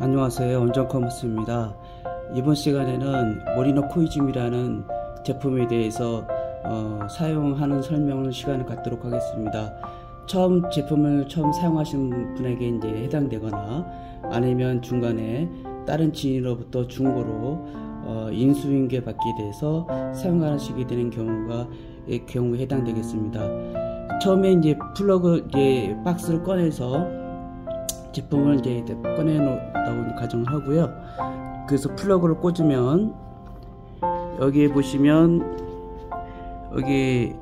안녕하세요, 원정커머스입니다. 이번 시간에는 모리노 코이즘이라는 제품에 대해서 사용하는 설명을 시간을 갖도록 하겠습니다. 제품을 처음 사용하신 분에게 이제 해당되거나 아니면 중간에 다른 지인으로부터 중고로 인수인계 받게 돼서 사용하시게 되는 경우에 해당되겠습니다. 처음에 이제 박스를 꺼내서 제품을 이제 꺼내놓다고 가정을 하고요. 그래서 플러그를 꽂으면 여기에 보시면 여기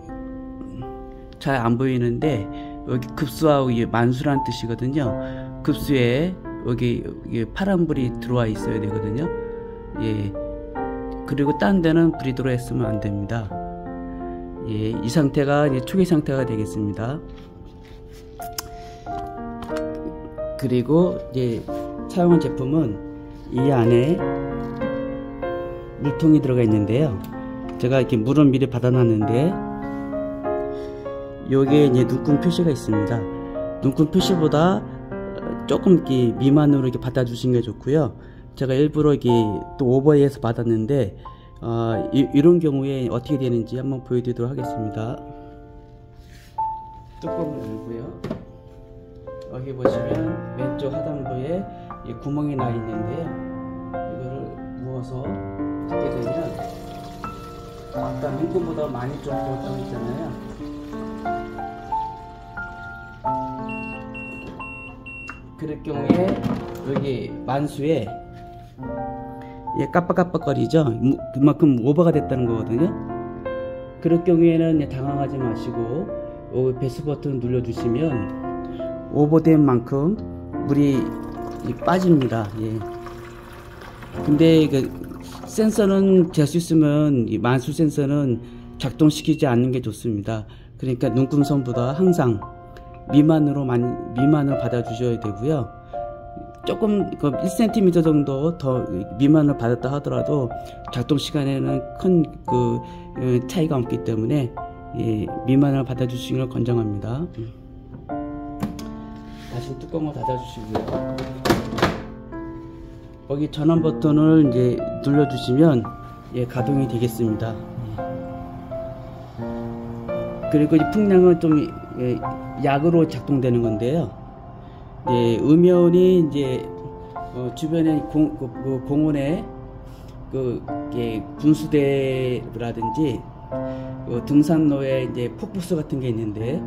잘 안 보이는데 여기 급수하고 만수라는 뜻이거든요. 급수에 여기 파란불이 들어와 있어야 되거든요. 예. 그리고 딴 데는 불이 들어와 있으면 안 됩니다. 예. 이 상태가 이제 초기 상태가 되겠습니다. 그리고 이제 사용한 제품은 이 안에 물통이 들어가 있는데요. 제가 이렇게 물은 미리 받아놨는데 여기에 이제 눈금 표시가 있습니다. 눈금 표시보다 조금 이렇게 미만으로 이렇게 받아주시는 게 좋고요. 제가 일부러 이렇게 또 오버해서 받았는데 이런 경우에 어떻게 되는지 한번 보여드리도록 하겠습니다. 뚜껑을 열고요. 여기 보시면 왼쪽 하단부에 구멍이 나 있는데요. 이거를 누워서 닫게 되면 아까 눈금보다 많이 좀 부었다고 했잖아요. 그럴 경우에 여기 만수에 깜빡깜빡거리죠. 그만큼 오버가 됐다는 거거든요. 그럴 경우에는 당황하지 마시고 여기 배수 버튼을 눌러주시면 오버된 만큼 물이 빠집니다. 예. 근데 센서는 될 수 있으면 이 만수 센서는 작동시키지 않는 게 좋습니다. 그러니까 눈금선보다 항상 미만으로 받아주셔야 되고요. 조금 1cm 정도 더 미만을 받았다 하더라도 작동 시간에는 큰 차이가 없기 때문에 미만을 받아주시는 걸 권장합니다. 다시 뚜껑을 닫아주시고요. 여기 전원 버튼을 이제 눌러주시면 가동이 되겠습니다. 그리고 이 풍량은 좀 약으로 작동되는 건데요. 음연이 이제 주변에 공원에 분수대라든지 등산로에 이제 폭부스 같은 게 있는데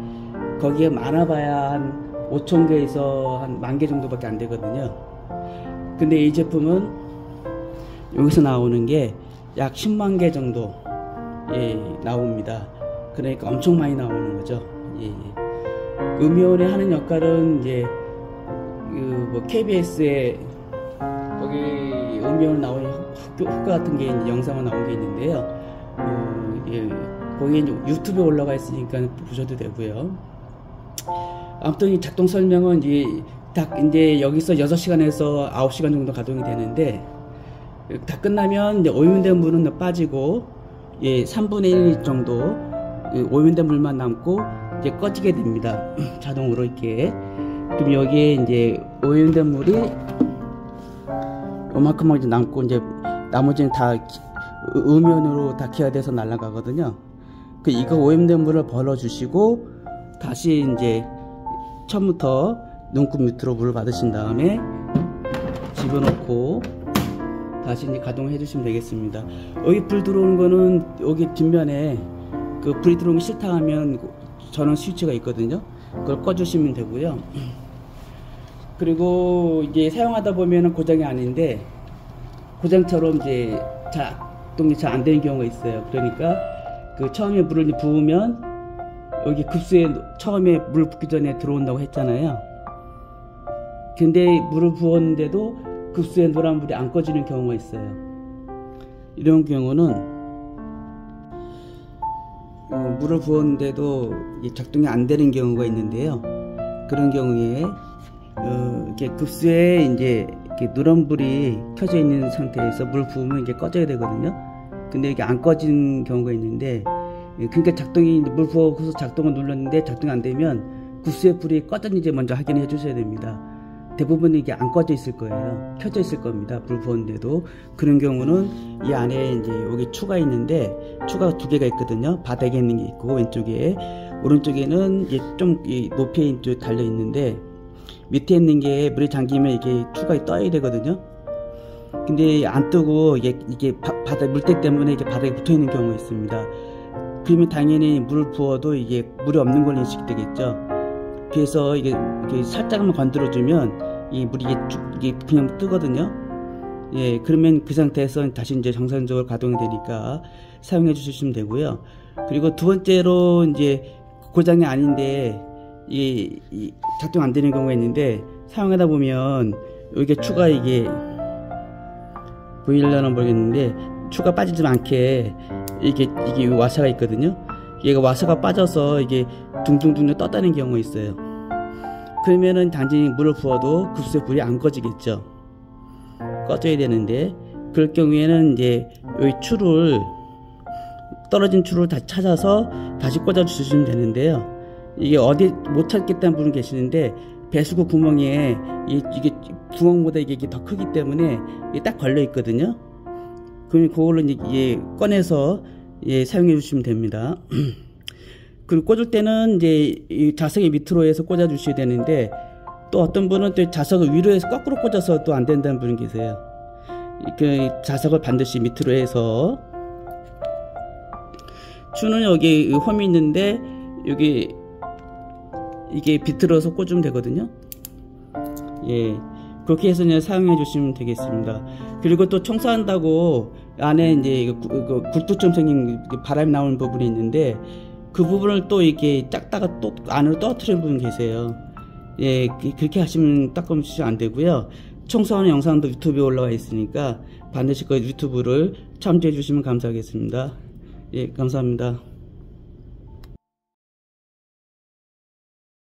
거기에 많아봐야 한 5,000개에서 한 10,000개 정도밖에 안 되거든요. 근데 이 제품은 여기서 나오는 게 약 10만 개 정도 나옵니다. 그러니까 엄청 많이 나오는 거죠. 음이온이 하는 역할은 이제 KBS에 거기 음이온 나오는 효과 같은 게 영상으로 나온 게 있는데요. 거기에 유튜브에 올라가 있으니까 보셔도 되고요. 아무튼 이 작동 설명은 이제 여기서 6시간에서 9시간 정도 가동이 되는데 다 끝나면 이제 오염된 물은 빠지고 3분의 1 정도 오염된 물만 남고 이제 꺼지게 됩니다. 자동으로 이렇게. 그럼 여기에 이제 오염된 물이 요만큼만 이제 남고 이제 나머지는 다 음연으로 다 기화돼서 날아가거든요. 이거 오염된 물을 벌어 주시고 다시 이제 처음부터 눈금 밑으로 물을 받으신 다음에 집어넣고 다시 이제 가동해 주시면 되겠습니다. 여기 불 들어오는 거는 여기 뒷면에 불이 들어오기 싫다 하면 전원 스위치가 있거든요. 그걸 꺼주시면 되고요. 그리고 이제 사용하다 보면은 고장이 아닌데 고장처럼 이제 작동이 잘 안 되는 경우가 있어요. 그러니까 처음에 물을 부으면 여기 급수에 처음에 물 붓기 전에 들어온다고 했잖아요. 근데 물을 부었는데도 급수에 노란불이 안 꺼지는 경우가 있어요. 이런 경우는 물을 부었는데도 작동이 안 되는 경우가 있는데요. 그런 경우에 이렇게 급수에 이제 이렇게 노란불이 켜져 있는 상태에서 물 부으면 이게 꺼져야 되거든요. 근데 이게 안 꺼진 경우가 있는데, 그러니까 물 부어서 작동을 눌렀는데 작동이 안 되면 급수의 불이 꺼졌는지 먼저 확인해 주셔야 됩니다. 대부분 이게 안 꺼져 있을 거예요. 켜져 있을 겁니다. 불 부었는데도. 그런 경우는 이 안에 이제 여기 추가 있는데, 추가 두 개가 있거든요. 바닥에 있는 게 있고, 왼쪽에. 오른쪽에는 이제 좀 높이에 달려 있는데, 밑에 있는 게 물에 잠기면 이게 추가 떠야 되거든요. 근데 안 뜨고 이게 바닥 물때 때문에 이게 바닥에 붙어 있는 경우가 있습니다. 그러면 당연히 물을 부어도 이게 물이 없는 걸로 인식되겠죠. 그래서 이게 살짝만 건드려주면 이 물이 이게 그냥 뜨거든요. 예, 그러면 그 상태에서 다시 이제 정상적으로 가동이 되니까 사용해 주시면 되고요. 그리고 두 번째로 이제 고장이 아닌데 이 작동 안 되는 경우가 있는데, 사용하다 보면 여기 추가 이게 보이려나 모르겠는데 추가 빠지지 않게 이게 와샤가 있거든요. 얘가 와샤가 빠져서 이게 둥둥둥 떴다는 경우가 있어요. 그러면은 단지 물을 부어도 급수에 불이 안 꺼지겠죠. 꺼져야 되는데, 그럴 경우에는 이제 여기 떨어진 추를 다시 찾아서 다시 꽂아 주시면 되는데요. 이게 어디 못 찾겠다는 분이 계시는데, 배수구 구멍에 이게 구멍보다 이게 더 크기 때문에 이게 딱 걸려 있거든요. 그럼 그걸로 이제 꺼내서 사용해 주시면 됩니다. 그리고 꽂을 때는 이제 이 자석의 밑으로 해서 꽂아 주셔야 되는데, 또 어떤 분은 또 자석을 위로 해서 거꾸로 꽂아서 또 안 된다는 분이 계세요. 그 자석을 반드시 밑으로 해서, 추는 여기 홈이 있는데 여기 이게 비틀어서 꽂으면 되거든요. 예, 그렇게 해서 그냥 사용해 주시면 되겠습니다. 그리고 또 청소한다고 안에 이제 굴뚝처럼 생긴 바람이 나오는 부분이 있는데, 그 부분을 또 이렇게 닦다가 또 안으로 떨어뜨리는 분 계세요. 예, 그렇게 하시면 닦으시면 안 되고요. 청소하는 영상도 유튜브에 올라와 있으니까 반드시 그 유튜브를 참조해 주시면 감사하겠습니다. 예, 감사합니다.